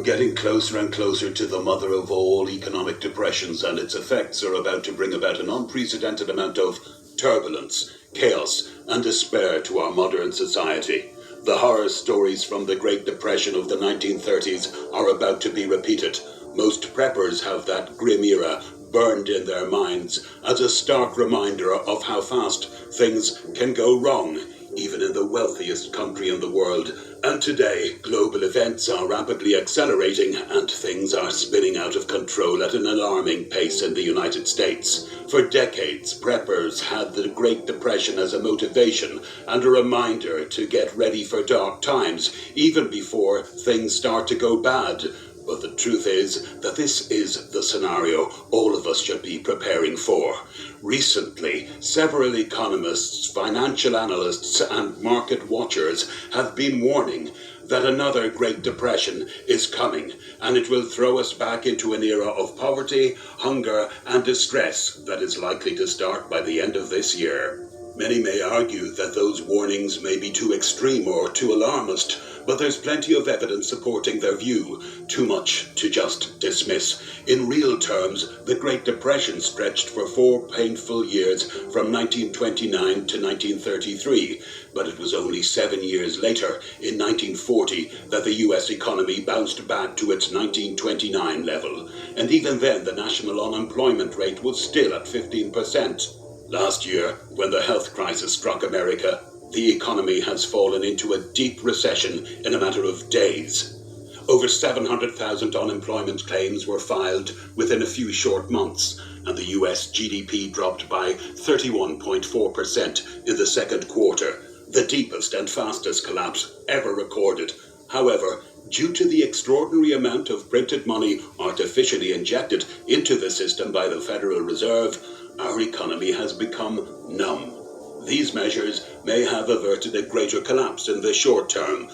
getting closer and closer to the mother of all economic depressions, and its effects are about to bring about an unprecedented amount of turbulence, chaos, and despair to our modern society. The horror stories from the Great Depression of the 1930s are about to be repeated. Most preppers have that grim era burned in their minds as a stark reminder of how fast things can go wrong, even in the wealthiest country in the world. And today, global events are rapidly accelerating and things are spinning out of control at an alarming pace in the United States. For decades, preppers had the Great Depression as a motivation and a reminder to get ready for dark times, even before things start to go bad. But the truth is that this is the scenario all of us should be preparing for. Recently, several economists, financial analysts, and market watchers have been warning that another Great Depression is coming, and it will throw us back into an era of poverty, hunger, and distress that is likely to start by the end of this year. Many may argue that those warnings may be too extreme or too alarmist, but there's plenty of evidence supporting their view, too much to just dismiss. In real terms, the Great Depression stretched for 4 painful years from 1929 to 1933, but it was only 7 years later, in 1940, that the US economy bounced back to its 1929 level, and even then the national unemployment rate was still at 15%. Last year, when the health crisis struck America, the economy has fallen into a deep recession in a matter of days. Over 700,000 unemployment claims were filed within a few short months, and the US GDP dropped by 31.4% in the second quarter, the deepest and fastest collapse ever recorded. However, due to the extraordinary amount of printed money artificially injected into the system by the Federal Reserve, our economy has become numb. These measures may have averted a greater collapse in the short term,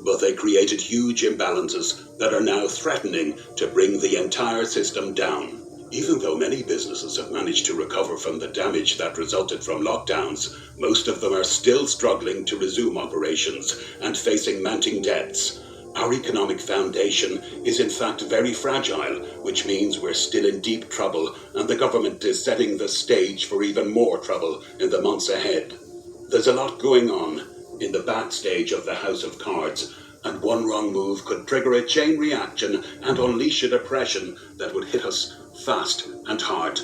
but they created huge imbalances that are now threatening to bring the entire system down. Even though many businesses have managed to recover from the damage that resulted from lockdowns, most of them are still struggling to resume operations and facing mounting debts. Our economic foundation is in fact very fragile, which means we're still in deep trouble, and the government is setting the stage for even more trouble in the months ahead. There's a lot going on in the backstage of the House of Cards, and one wrong move could trigger a chain reaction and unleash a depression that would hit us fast and hard.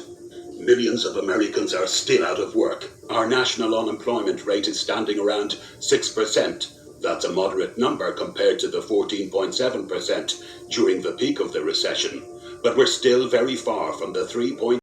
Millions of Americans are still out of work. Our national unemployment rate is standing around 6%. That's a moderate number compared to the 14.7% during the peak of the recession, but we're still very far from the 3.